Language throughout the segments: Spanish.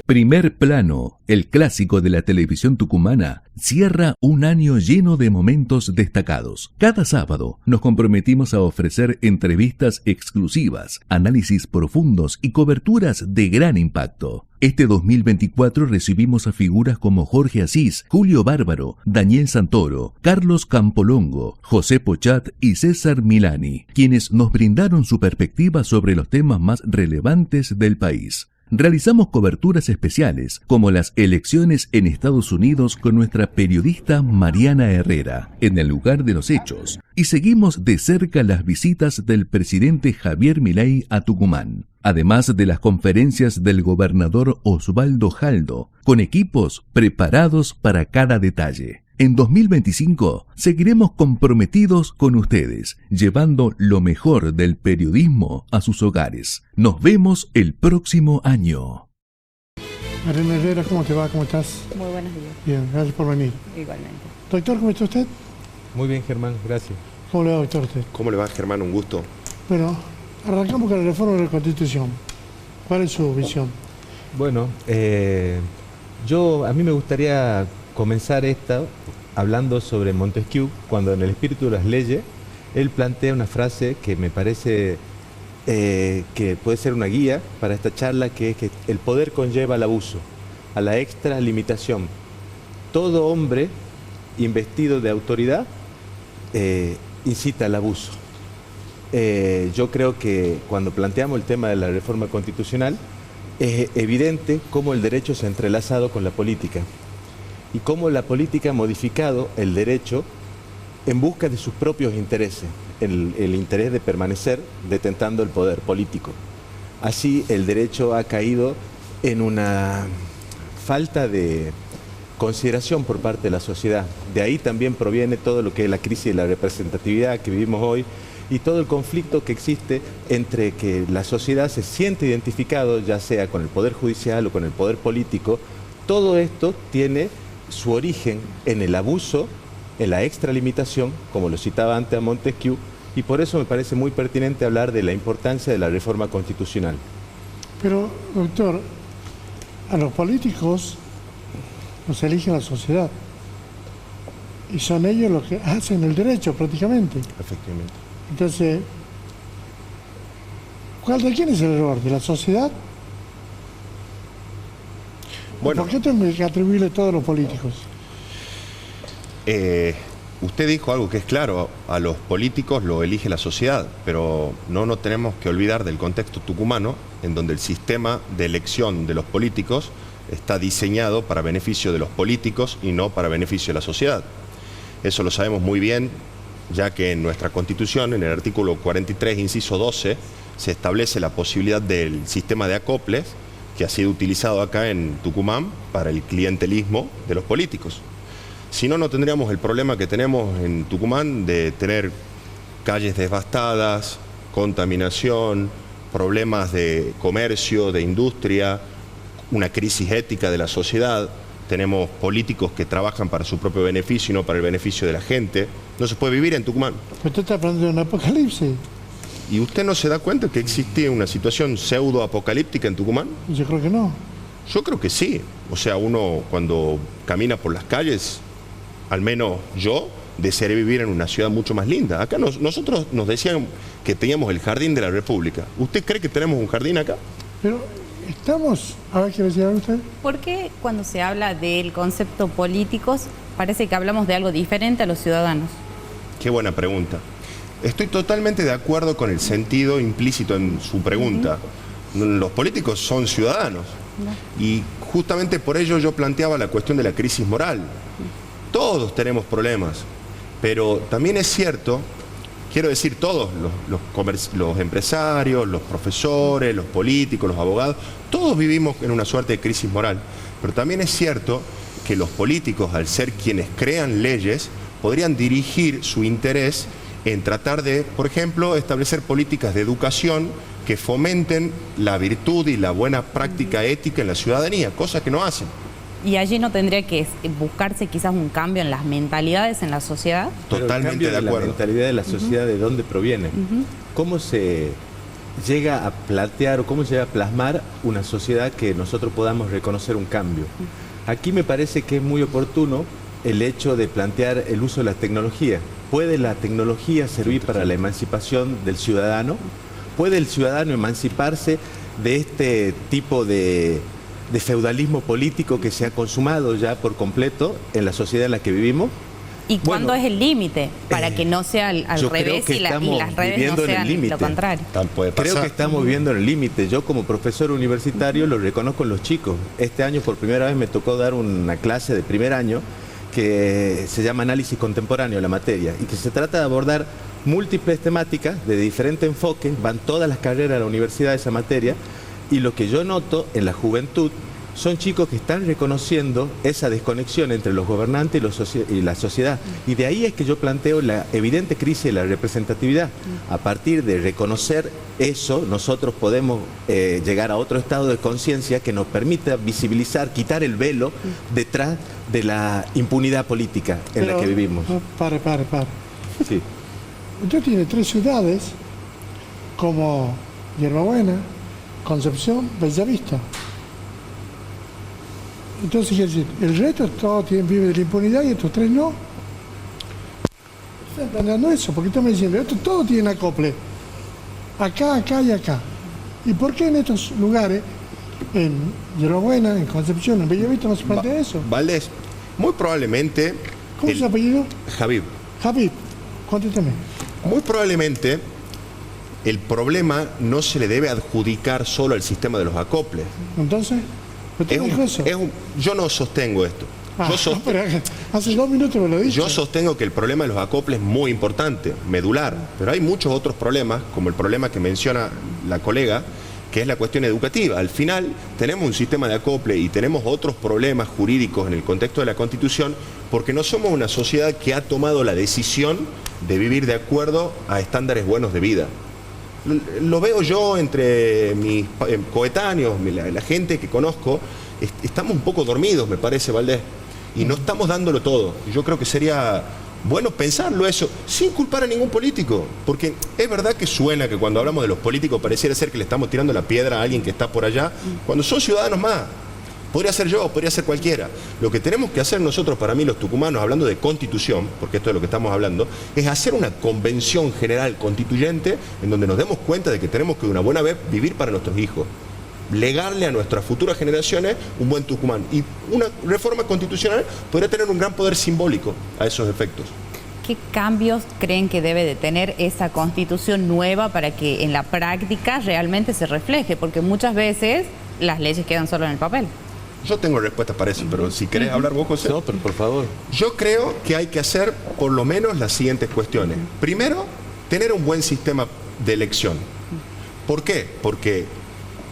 Primer Plano, el clásico de la televisión tucumana, cierra un año lleno de momentos destacados. Cada sábado nos comprometimos a ofrecer entrevistas exclusivas, análisis profundos y coberturas de gran impacto. Este 2024 recibimos a figuras como Jorge Asís, Julio Bárbaro, Daniel Santoro, Carlos Campolongo, José Pochat y César Milani, quienes nos brindaron su perspectiva sobre los temas más relevantes del país. Realizamos coberturas especiales, como las elecciones en Estados Unidos con nuestra periodista Mariana Herrera, en el lugar de los hechos, y seguimos de cerca las visitas del presidente Javier Milei a Tucumán, además de las conferencias del gobernador Osvaldo Jaldo, con equipos preparados para cada detalle. En 2025 seguiremos comprometidos con ustedes, llevando lo mejor del periodismo a sus hogares. Nos vemos el próximo año. Mariana Herrera, ¿cómo te va? ¿Cómo estás? Muy buenos días. Bien, gracias por venir. Igualmente. Doctor, ¿cómo está usted? Muy bien, Germán, gracias. ¿Cómo le va, doctor, usted? ¿Cómo le va, Germán? Un gusto. Bueno, arrancamos con la reforma de la Constitución. ¿Cuál es su visión? Bueno, a mí me gustaría comenzar hablando sobre Montesquieu, cuando en El espíritu de las leyes, él plantea una frase que me parece que puede ser una guía para esta charla, que es que el poder conlleva al abuso, a la extralimitación. Todo hombre investido de autoridad incita al abuso. Yo creo que cuando planteamos el tema de la reforma constitucional, es evidente cómo el derecho se ha entrelazado con la política y cómo la política ha modificado el derecho en busca de sus propios intereses, el interés de permanecer detentando el poder político. Así el derecho ha caído en una falta de consideración por parte de la sociedad. De ahí también proviene todo lo que es la crisis de la representatividad que vivimos hoy y todo el conflicto que existe entre que la sociedad se siente identificado, ya sea con el poder judicial o con el poder político. Todo esto tiene su origen en el abuso, en la extralimitación, como lo citaba antes a Montesquieu, y por eso me parece muy pertinente hablar de la importancia de la reforma constitucional. Pero, doctor, a los políticos los elige la sociedad y son ellos los que hacen el derecho prácticamente. Efectivamente. Entonces, ¿de quién es el error? ¿De la sociedad? Bueno, ¿Por qué tengo que atribuirle todo a los políticos? usted dijo algo que es claro, a los políticos lo elige la sociedad, pero no tenemos que olvidar del contexto tucumano, en donde el sistema de elección de los políticos está diseñado para beneficio de los políticos y no para beneficio de la sociedad. Eso lo sabemos muy bien, ya que en nuestra Constitución, en el artículo 43, inciso 12, se establece la posibilidad del sistema de acoples que ha sido utilizado acá en Tucumán para el clientelismo de los políticos. Si no, no tendríamos el problema que tenemos en Tucumán de tener calles devastadas, contaminación, problemas de comercio, de industria, una crisis ética de la sociedad. Tenemos políticos que trabajan para su propio beneficio y no para el beneficio de la gente. No se puede vivir en Tucumán. Usted está hablando de un apocalipsis. ¿Y usted no se da cuenta que existe una situación pseudo-apocalíptica en Tucumán? Yo creo que no. Yo creo que sí. O sea, uno cuando camina por las calles, al menos yo, desearía vivir en una ciudad mucho más linda. Acá nosotros nos decían que teníamos el jardín de la República. ¿Usted cree que tenemos un jardín acá? Pero estamos... A ver, ¿quiere decir algo usted? ¿Por qué cuando se habla del concepto políticos parece que hablamos de algo diferente a los ciudadanos? Qué buena pregunta. Estoy totalmente de acuerdo con el sentido implícito en su pregunta. Los políticos son ciudadanos. Y justamente por ello yo planteaba la cuestión de la crisis moral. Todos tenemos problemas, pero también es cierto, quiero decir todos, los empresarios, los profesores, los políticos, los abogados, todos vivimos en una suerte de crisis moral. Pero también es cierto que los políticos, al ser quienes crean leyes, podrían dirigir su interés en tratar de, por ejemplo, establecer políticas de educación que fomenten la virtud y la buena práctica ética en la ciudadanía, cosa que no hacen. ¿Y allí no tendría que buscarse quizás un cambio en las mentalidades en la sociedad? Totalmente de acuerdo. La mentalidad de la sociedad, ¿de dónde proviene? ¿Cómo se llega a plantear o cómo llega a plasmar una sociedad que nosotros podamos reconocer un cambio. Aquí me parece que es muy oportuno el hecho de plantear el uso de la tecnología. ¿Puede la tecnología servir para la emancipación del ciudadano? ¿Puede el ciudadano emanciparse de este tipo de feudalismo político que se ha consumado ya por completo en la sociedad en la que vivimos? ¿Y cuándo es el límite? Para que no sea al revés y las redes no sean lo contrario. Creo que estamos viviendo en el límite. Yo como profesor universitario lo reconozco en los chicos. Este año por primera vez me tocó dar una clase de primer año que se llama análisis contemporáneo de la materia y que se trata de abordar múltiples temáticas de diferente enfoque. Van todas las carreras a la universidad de esa materia y lo que yo noto en la juventud son chicos que están reconociendo esa desconexión entre los gobernantes y la sociedad. Y de ahí es que yo planteo la evidente crisis de la representatividad. A partir de reconocer eso, nosotros podemos llegar a otro estado de conciencia que nos permita visibilizar, quitar el velo detrás de la impunidad política en la que vivimos. Pare. Sí. Usted tiene 3 ciudades como Hierbabuena, Concepción, Bellavista. Entonces, quiere decir, el resto todos vive de la impunidad y estos 3 no. Está entendiendo eso, porque están diciendo, esto todo tiene acople. Acá y acá. ¿Y por qué en estos lugares, en Hierbabuena, en Concepción, en Bellavista, no se plantea eso? Valdés, muy probablemente... ¿Cómo es su apellido? Javib. Javib, contéstame. Muy probablemente el problema no se le debe adjudicar solo al sistema de los acoples. Entonces... yo no sostengo esto. Hace 2 minutos me lo dije. Yo sostengo que el problema de los acoples es muy importante, medular, pero hay muchos otros problemas, como el problema que menciona la colega, que es la cuestión educativa. Al final tenemos un sistema de acople y tenemos otros problemas jurídicos en el contexto de la Constitución, porque no somos una sociedad que ha tomado la decisión de vivir de acuerdo a estándares buenos de vida. Lo veo yo entre mis coetáneos, la gente que conozco, estamos un poco dormidos, me parece, Valdés, y no estamos dándolo todo. Yo creo que sería bueno pensarlo eso, sin culpar a ningún político, porque es verdad que suena que cuando hablamos de los políticos pareciera ser que le estamos tirando la piedra a alguien que está por allá, cuando son ciudadanos más. Podría ser yo, podría ser cualquiera. Lo que tenemos que hacer nosotros, para mí los tucumanos, hablando de constitución, porque esto es lo que estamos hablando, es hacer una convención general constituyente en donde nos demos cuenta de que tenemos que de una buena vez vivir para nuestros hijos, legarle a nuestras futuras generaciones un buen Tucumán. Y una reforma constitucional podría tener un gran poder simbólico a esos efectos. ¿Qué cambios creen que debe de tener esa constitución nueva para que en la práctica realmente se refleje? Porque muchas veces las leyes quedan solo en el papel. Yo tengo respuestas para eso, pero si querés hablar vos, José. No, pero por favor. Yo creo que hay que hacer por lo menos las siguientes cuestiones. Primero, tener un buen sistema de elección. ¿Por qué? Porque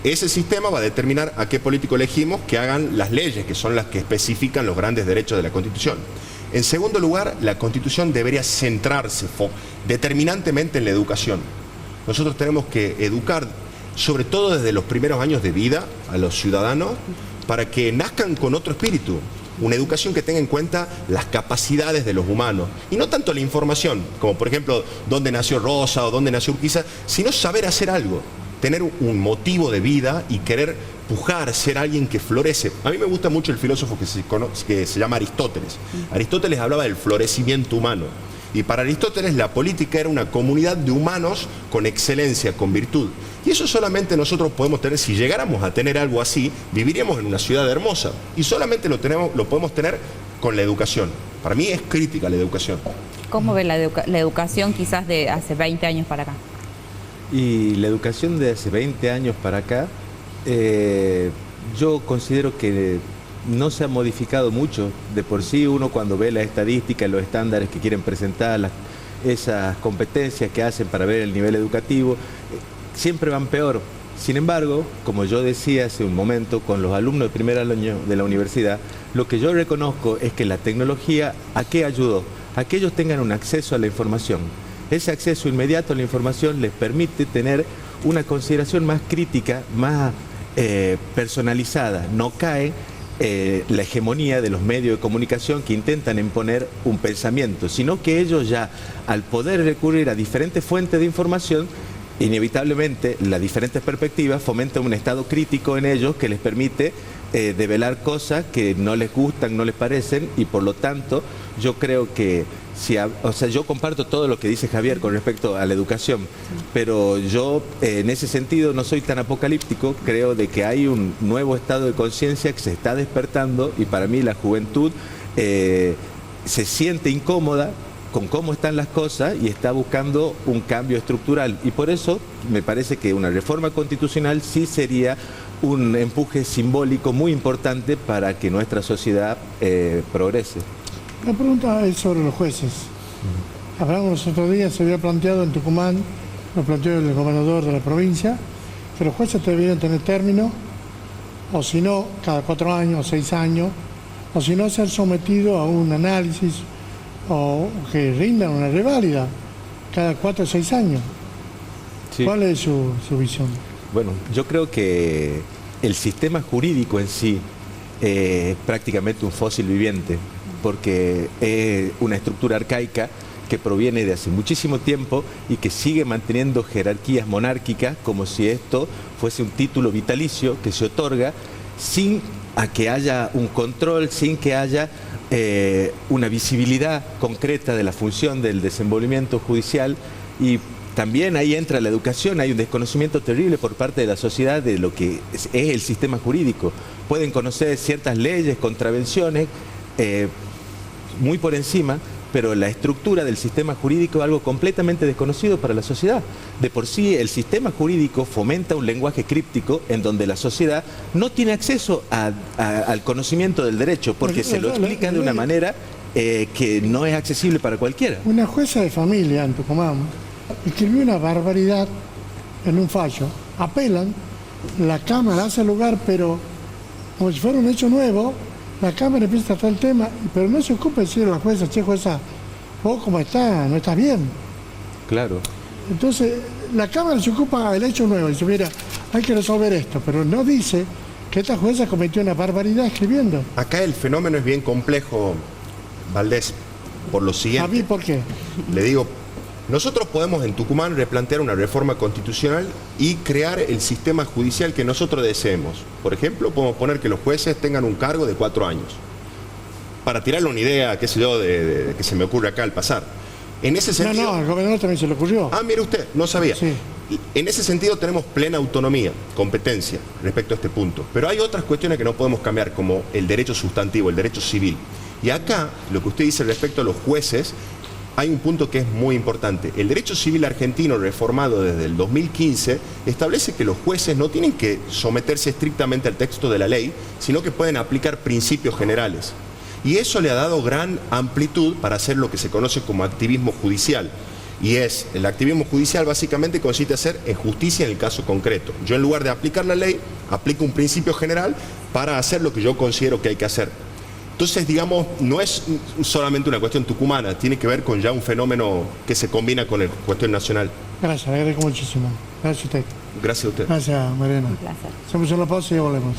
ese sistema va a determinar a qué político elegimos que hagan las leyes, que son las que especifican los grandes derechos de la Constitución. En segundo lugar, la Constitución debería centrarse determinantemente en la educación. Nosotros tenemos que educar, sobre todo desde los primeros años de vida, a los ciudadanos, para que nazcan con otro espíritu, una educación que tenga en cuenta las capacidades de los humanos, y no tanto la información, como por ejemplo, dónde nació Rosa o dónde nació Urquiza, sino saber hacer algo, tener un motivo de vida y querer pujar, ser alguien que florece. A mí me gusta mucho el filósofo que se llama Aristóteles. Aristóteles hablaba del florecimiento humano. Y para Aristóteles la política era una comunidad de humanos con excelencia, con virtud. Y eso solamente nosotros podemos tener, si llegáramos a tener algo así, viviríamos en una ciudad hermosa. Y solamente lo podemos tener con la educación. Para mí es crítica la educación. ¿Cómo ve la educación quizás de hace 20 años para acá? Y la educación de hace 20 años para acá, yo considero que no se ha modificado mucho. De por sí uno cuando ve la estadística, los estándares que quieren presentar, esas competencias que hacen para ver el nivel educativo, siempre van peor. Sin embargo, como yo decía hace un momento, con los alumnos de primer año de la universidad, lo que yo reconozco es que la tecnología, ¿a qué ayudó? A que ellos tengan un acceso a la información. Ese acceso inmediato a la información les permite tener una consideración más crítica, más personalizada. No cae la hegemonía de los medios de comunicación que intentan imponer un pensamiento, sino que ellos ya, al poder recurrir a diferentes fuentes de información, inevitablemente las diferentes perspectivas fomentan un estado crítico en ellos que les permite develar cosas que no les gustan, no les parecen, y por lo tanto yo creo que yo comparto todo lo que dice Javier con respecto a la educación, pero yo en ese sentido no soy tan apocalíptico. Creo de que hay un nuevo estado de conciencia que se está despertando, y para mí la juventud se siente incómoda con cómo están las cosas y está buscando un cambio estructural, y por eso me parece que una reforma constitucional sí sería un empuje simbólico muy importante para que nuestra sociedad progrese. La pregunta es sobre los jueces. Hablamos los otros días, se había planteado en Tucumán, lo planteó el gobernador de la provincia, que los jueces deberían tener término, o si no, cada 4 años o 6 años, o si no, ser sometidos a un análisis o que rindan una reválida cada 4 o 6 años. Sí. ¿Cuál es su visión? Bueno, yo creo que el sistema jurídico en sí es prácticamente un fósil viviente, porque es una estructura arcaica que proviene de hace muchísimo tiempo y que sigue manteniendo jerarquías monárquicas como si esto fuese un título vitalicio que se otorga sin a que haya un control, sin que haya una visibilidad concreta de la función del desenvolvimiento judicial. Y también ahí entra la educación. Hay un desconocimiento terrible por parte de la sociedad de lo que es el sistema jurídico. Pueden conocer ciertas leyes, contravenciones, muy por encima, pero la estructura del sistema jurídico es algo completamente desconocido para la sociedad. De por sí, el sistema jurídico fomenta un lenguaje críptico en donde la sociedad no tiene acceso al conocimiento del derecho, porque se lo explican de una manera que no es accesible para cualquiera. Una jueza de familia en Tucumán escribió una barbaridad en un fallo. Apelan, la Cámara hace lugar, pero como si fuera un hecho nuevo, la Cámara empieza a tratar el tema, pero no se ocupa de decir a la jueza, che, jueza, vos cómo estás, no estás bien. Claro. Entonces, la Cámara se ocupa del hecho nuevo, dice, mira, hay que resolver esto, pero no dice que esta jueza cometió una barbaridad escribiendo. Acá el fenómeno es bien complejo, Valdés, por lo siguiente. ¿A mí por qué? Le digo, nosotros podemos en Tucumán replantear una reforma constitucional y crear el sistema judicial que nosotros deseemos. Por ejemplo, podemos poner que los jueces tengan un cargo de 4 años. Para tirarle una idea, qué sé yo, de que se me ocurre acá al pasar. En ese sentido... No, al gobernador también se le ocurrió. Ah, mire usted, no sabía. Sí. En ese sentido tenemos plena autonomía, competencia respecto a este punto. Pero hay otras cuestiones que no podemos cambiar, como el derecho sustantivo, el derecho civil. Y acá, lo que usted dice respecto a los jueces, hay un punto que es muy importante. El derecho civil argentino, reformado desde el 2015, establece que los jueces no tienen que someterse estrictamente al texto de la ley, sino que pueden aplicar principios generales. Y eso le ha dado gran amplitud para hacer lo que se conoce como activismo judicial. Y el activismo judicial básicamente consiste en hacer justicia en el caso concreto. Yo, en lugar de aplicar la ley, aplico un principio general para hacer lo que yo considero que hay que hacer. Entonces, digamos, no es solamente una cuestión tucumana, tiene que ver con ya un fenómeno que se combina con la cuestión nacional. Gracias, le agradezco muchísimo. Gracias a usted. Gracias a usted. Gracias, Mariana. Un placer. Hacemos una pausa y ya volvemos.